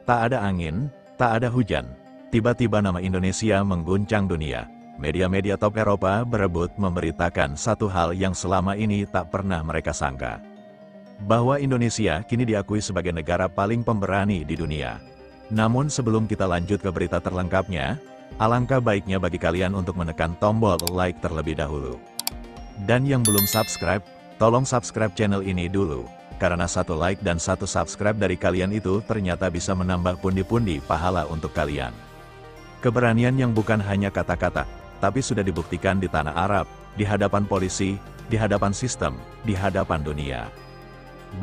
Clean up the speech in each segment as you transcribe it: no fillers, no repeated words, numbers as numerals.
Tak ada angin, tak ada hujan. Tiba-tiba nama Indonesia mengguncang dunia. Media-media top Eropa berebut memberitakan satu hal yang selama ini tak pernah mereka sangka. Bahwa Indonesia kini diakui sebagai negara paling pemberani di dunia. Namun sebelum kita lanjut ke berita terlengkapnya, alangkah baiknya bagi kalian untuk menekan tombol like terlebih dahulu. Dan yang belum subscribe, tolong subscribe channel ini dulu. Karena satu like dan satu subscribe dari kalian itu ternyata bisa menambah pundi-pundi pahala untuk kalian. Keberanian yang bukan hanya kata-kata, tapi sudah dibuktikan di tanah Arab, di hadapan polisi, di hadapan sistem, di hadapan dunia.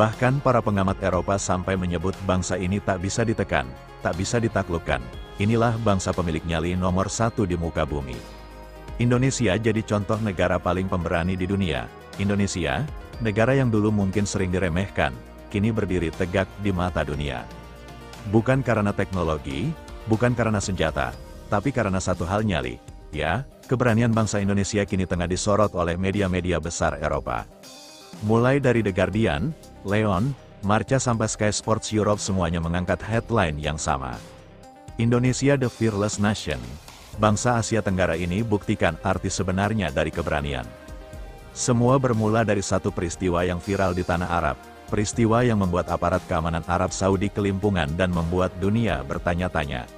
Bahkan para pengamat Eropa sampai menyebut bangsa ini tak bisa ditekan, tak bisa ditaklukkan. Inilah bangsa pemilik nyali nomor 1 di muka bumi. Indonesia jadi contoh negara paling pemberani di dunia. Indonesia, negara yang dulu mungkin sering diremehkan, kini berdiri tegak di mata dunia. Bukan karena teknologi, bukan karena senjata, tapi karena satu hal nyali. Ya, keberanian bangsa Indonesia kini tengah disorot oleh media-media besar Eropa. Mulai dari The Guardian, Leon, Marca sampai Sky Sports Europe semuanya mengangkat headline yang sama. Indonesia the Fearless Nation. Bangsa Asia Tenggara ini buktikan arti sebenarnya dari keberanian. Semua bermula dari satu peristiwa yang viral di tanah Arab. Peristiwa yang membuat aparat keamanan Arab Saudi kelimpungan dan membuat dunia bertanya-tanya.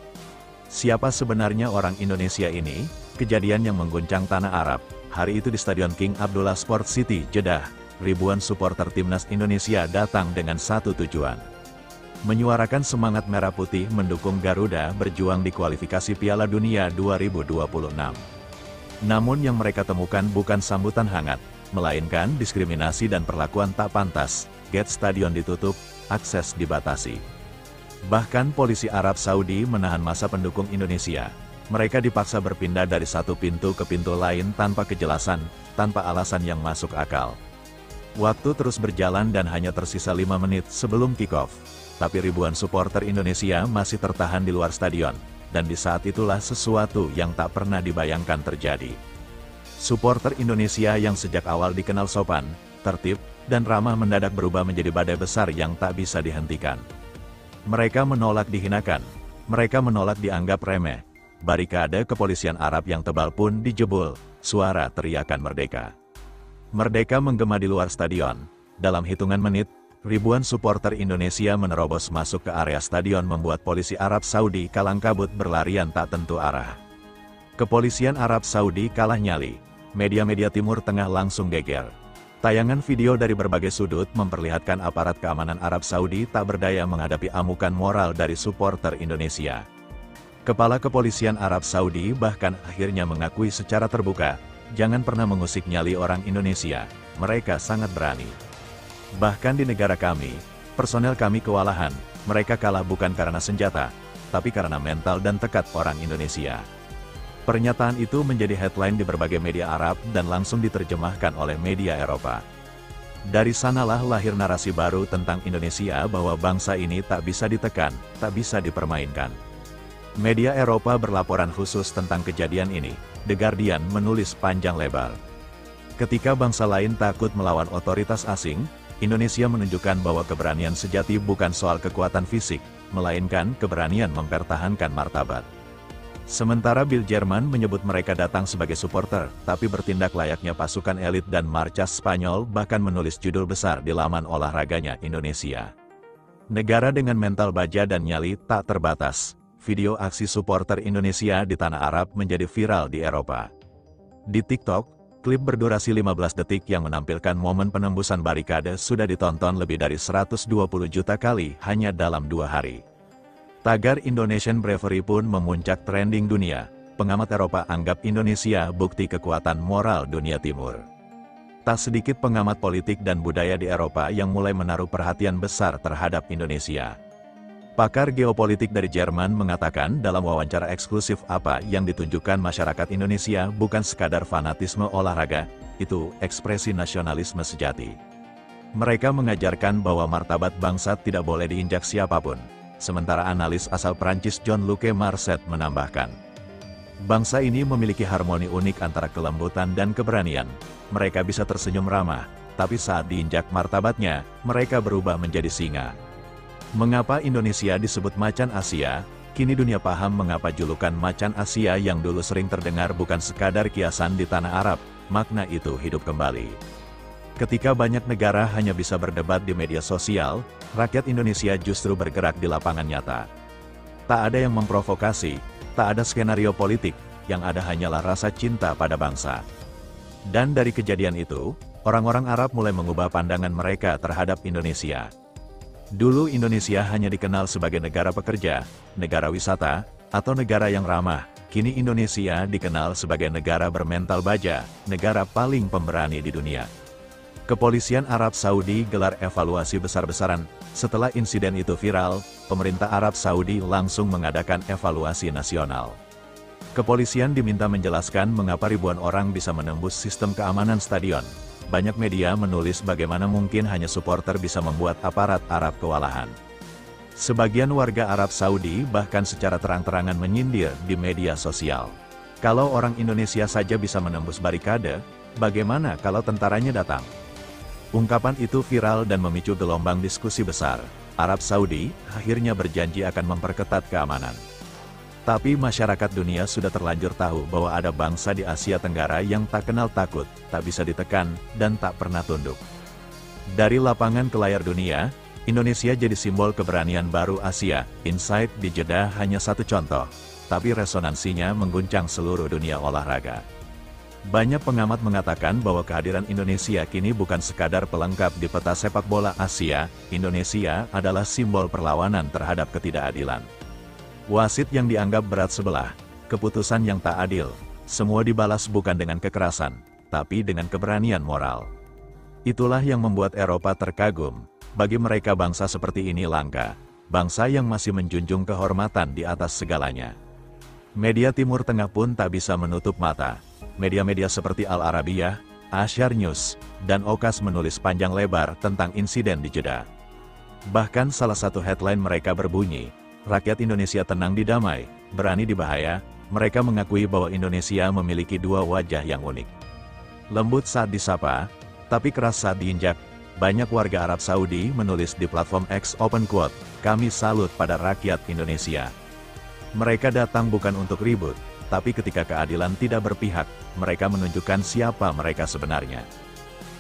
Siapa sebenarnya orang Indonesia ini? Kejadian yang mengguncang tanah Arab. Hari itu di Stadion King Abdullah Sport City, Jeddah, ribuan supporter timnas Indonesia datang dengan satu tujuan. Menyuarakan semangat merah putih mendukung Garuda berjuang di kualifikasi Piala Dunia 2026. Namun yang mereka temukan bukan sambutan hangat, melainkan diskriminasi dan perlakuan tak pantas. Gate stadion ditutup, akses dibatasi. Bahkan polisi Arab Saudi menahan massa pendukung Indonesia. Mereka dipaksa berpindah dari satu pintu ke pintu lain tanpa kejelasan, tanpa alasan yang masuk akal. Waktu terus berjalan dan hanya tersisa 5 menit sebelum kick-off. Tapi ribuan supporter Indonesia masih tertahan di luar stadion. Dan di saat itulah sesuatu yang tak pernah dibayangkan terjadi. Supporter Indonesia yang sejak awal dikenal sopan, tertib, dan ramah mendadak berubah menjadi badai besar yang tak bisa dihentikan. Mereka menolak dihinakan. Mereka menolak dianggap remeh. Barikade kepolisian Arab yang tebal pun dijebol. Suara teriakan merdeka. Merdeka menggema di luar stadion. Dalam hitungan menit, ribuan supporter Indonesia menerobos masuk ke area stadion membuat polisi Arab Saudi kalang kabut berlarian tak tentu arah. Kepolisian Arab Saudi kalah nyali. Media-media Timur Tengah langsung geger. Tayangan video dari berbagai sudut memperlihatkan aparat keamanan Arab Saudi tak berdaya menghadapi amukan moral dari supporter Indonesia. Kepala Kepolisian Arab Saudi bahkan akhirnya mengakui secara terbuka, jangan pernah mengusik nyali orang Indonesia, mereka sangat berani. Bahkan di negara kami, personel kami kewalahan, mereka kalah bukan karena senjata, tapi karena mental dan tekad orang Indonesia. Pernyataan itu menjadi headline di berbagai media Arab dan langsung diterjemahkan oleh media Eropa. Dari sanalah lahir narasi baru tentang Indonesia bahwa bangsa ini tak bisa ditekan, tak bisa dipermainkan. Media Eropa berlaporan khusus tentang kejadian ini. The Guardian menulis panjang lebar. Ketika bangsa lain takut melawan otoritas asing, Indonesia menunjukkan bahwa keberanian sejati bukan soal kekuatan fisik, melainkan keberanian mempertahankan martabat. Sementara Bild Jerman menyebut mereka datang sebagai supporter, tapi bertindak layaknya pasukan elit dan Marcas Spanyol bahkan menulis judul besar di laman olahraganya Indonesia. Negara dengan mental baja dan nyali tak terbatas. Video aksi supporter Indonesia di tanah Arab menjadi viral di Eropa. Di TikTok, klip berdurasi 15 detik yang menampilkan momen penembusan barikade sudah ditonton lebih dari 120 juta kali hanya dalam 2 hari. Tagar Indonesian Bravery pun memuncak trending dunia. Pengamat Eropa anggap Indonesia bukti kekuatan moral dunia timur. Tak sedikit pengamat politik dan budaya di Eropa yang mulai menaruh perhatian besar terhadap Indonesia. Pakar geopolitik dari Jerman mengatakan dalam wawancara eksklusif apa yang ditunjukkan masyarakat Indonesia bukan sekadar fanatisme olahraga, itu ekspresi nasionalisme sejati. Mereka mengajarkan bahwa martabat bangsa tidak boleh diinjak siapapun. Sementara analis asal Prancis Jean-Luc Marcet menambahkan, bangsa ini memiliki harmoni unik antara kelembutan dan keberanian. Mereka bisa tersenyum ramah, tapi saat diinjak martabatnya, mereka berubah menjadi singa. Mengapa Indonesia disebut macan Asia? Kini dunia paham mengapa julukan macan Asia yang dulu sering terdengar bukan sekadar kiasan di tanah Arab, makna itu hidup kembali. Ketika banyak negara hanya bisa berdebat di media sosial, rakyat Indonesia justru bergerak di lapangan nyata. Tak ada yang memprovokasi, tak ada skenario politik, yang ada hanyalah rasa cinta pada bangsa. Dan dari kejadian itu, orang-orang Arab mulai mengubah pandangan mereka terhadap Indonesia. Dulu Indonesia hanya dikenal sebagai negara pekerja, negara wisata, atau negara yang ramah. Kini Indonesia dikenal sebagai negara bermental baja, negara paling pemberani di dunia. Kepolisian Arab Saudi gelar evaluasi besar-besaran. Setelah insiden itu viral, pemerintah Arab Saudi langsung mengadakan evaluasi nasional. Kepolisian diminta menjelaskan mengapa ribuan orang bisa menembus sistem keamanan stadion. Banyak media menulis bagaimana mungkin hanya supporter bisa membuat aparat Arab kewalahan. Sebagian warga Arab Saudi bahkan secara terang-terangan menyindir di media sosial. Kalau orang Indonesia saja bisa menembus barikade, bagaimana kalau tentaranya datang? Ungkapan itu viral dan memicu gelombang diskusi besar. Arab Saudi akhirnya berjanji akan memperketat keamanan. Tapi masyarakat dunia sudah terlanjur tahu bahwa ada bangsa di Asia Tenggara yang tak kenal takut, tak bisa ditekan, dan tak pernah tunduk. Dari lapangan ke layar dunia, Indonesia jadi simbol keberanian baru Asia. Insight di Jeddah hanya satu contoh, tapi resonansinya mengguncang seluruh dunia olahraga. Banyak pengamat mengatakan bahwa kehadiran Indonesia kini bukan sekadar pelengkap di peta sepak bola Asia. Indonesia adalah simbol perlawanan terhadap ketidakadilan. Wasit yang dianggap berat sebelah, keputusan yang tak adil, semua dibalas bukan dengan kekerasan, tapi dengan keberanian moral. Itulah yang membuat Eropa terkagum. Bagi mereka bangsa seperti ini langka, bangsa yang masih menjunjung kehormatan di atas segalanya. Media Timur Tengah pun tak bisa menutup mata. Media-media seperti Al Arabiyah, Asyar News, dan Okas menulis panjang lebar tentang insiden di Jeddah. Bahkan salah satu headline mereka berbunyi, "Rakyat Indonesia tenang di damai, berani di bahaya." Mereka mengakui bahwa Indonesia memiliki dua wajah yang unik. Lembut saat disapa, tapi keras saat diinjak. Banyak warga Arab Saudi menulis di platform X open quote, "Kami salut pada rakyat Indonesia. Mereka datang bukan untuk ribut, tapi ketika keadilan tidak berpihak, mereka menunjukkan siapa mereka sebenarnya."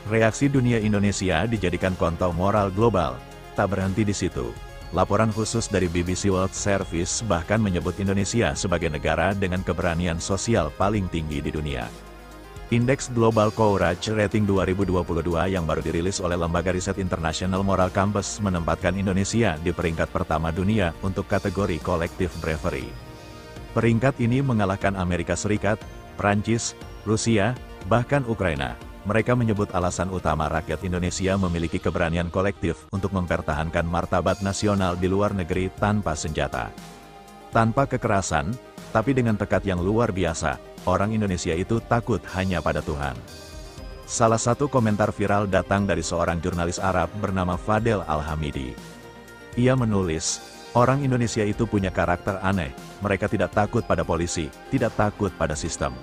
Reaksi dunia Indonesia dijadikan contoh moral global. Tak berhenti di situ. Laporan khusus dari BBC World Service bahkan menyebut Indonesia sebagai negara dengan keberanian sosial paling tinggi di dunia. Indeks Global Courage Rating 2022 yang baru dirilis oleh lembaga riset internasional Moral Compass menempatkan Indonesia di peringkat pertama dunia untuk kategori Collective Bravery. Peringkat ini mengalahkan Amerika Serikat, Prancis, Rusia, bahkan Ukraina. Mereka menyebut alasan utama rakyat Indonesia memiliki keberanian kolektif untuk mempertahankan martabat nasional di luar negeri tanpa senjata. Tanpa kekerasan, tapi dengan tekad yang luar biasa, orang Indonesia itu takut hanya pada Tuhan. Salah satu komentar viral datang dari seorang jurnalis Arab bernama Fadel Al-Hamidi. Ia menulis, "Orang Indonesia itu punya karakter aneh, mereka tidak takut pada polisi, tidak takut pada sistem.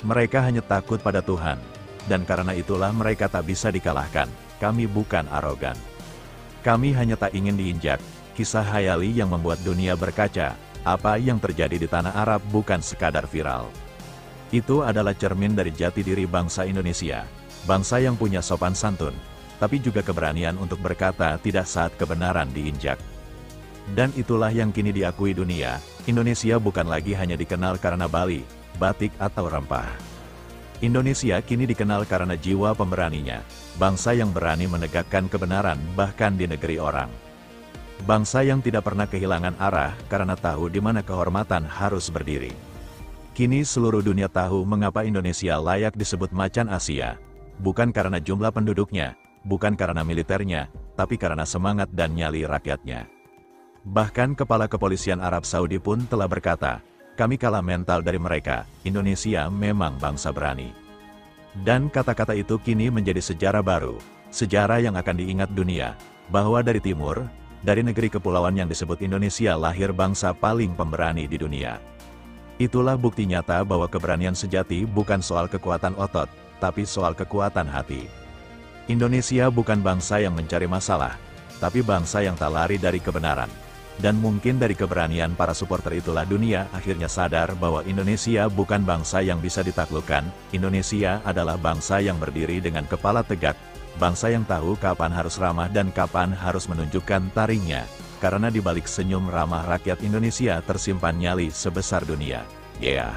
Mereka hanya takut pada Tuhan. Dan karena itulah mereka tak bisa dikalahkan. Kami bukan arogan. Kami hanya tak ingin diinjak." Kisah hayali yang membuat dunia berkaca, apa yang terjadi di tanah Arab bukan sekadar viral. Itu adalah cermin dari jati diri bangsa Indonesia. Bangsa yang punya sopan santun, tapi juga keberanian untuk berkata tidak saat kebenaran diinjak. Dan itulah yang kini diakui dunia, Indonesia bukan lagi hanya dikenal karena Bali, batik atau rempah. Indonesia kini dikenal karena jiwa pemberaninya, bangsa yang berani menegakkan kebenaran bahkan di negeri orang. Bangsa yang tidak pernah kehilangan arah karena tahu di mana kehormatan harus berdiri. Kini seluruh dunia tahu mengapa Indonesia layak disebut macan Asia. Bukan karena jumlah penduduknya, bukan karena militernya, tapi karena semangat dan nyali rakyatnya. Bahkan Kepala Kepolisian Arab Saudi pun telah berkata, "Kami kalah mental dari mereka, Indonesia memang bangsa berani." Dan kata-kata itu kini menjadi sejarah baru, sejarah yang akan diingat dunia, bahwa dari timur, dari negeri kepulauan yang disebut Indonesia lahir bangsa paling pemberani di dunia. Itulah bukti nyata bahwa keberanian sejati bukan soal kekuatan otot, tapi soal kekuatan hati. Indonesia bukan bangsa yang mencari masalah, tapi bangsa yang tak lari dari kebenaran. Dan mungkin dari keberanian para supporter itulah dunia akhirnya sadar bahwa Indonesia bukan bangsa yang bisa ditaklukkan. Indonesia adalah bangsa yang berdiri dengan kepala tegak, bangsa yang tahu kapan harus ramah dan kapan harus menunjukkan taringnya. Karena di balik senyum ramah rakyat Indonesia tersimpan nyali sebesar dunia. Yeah.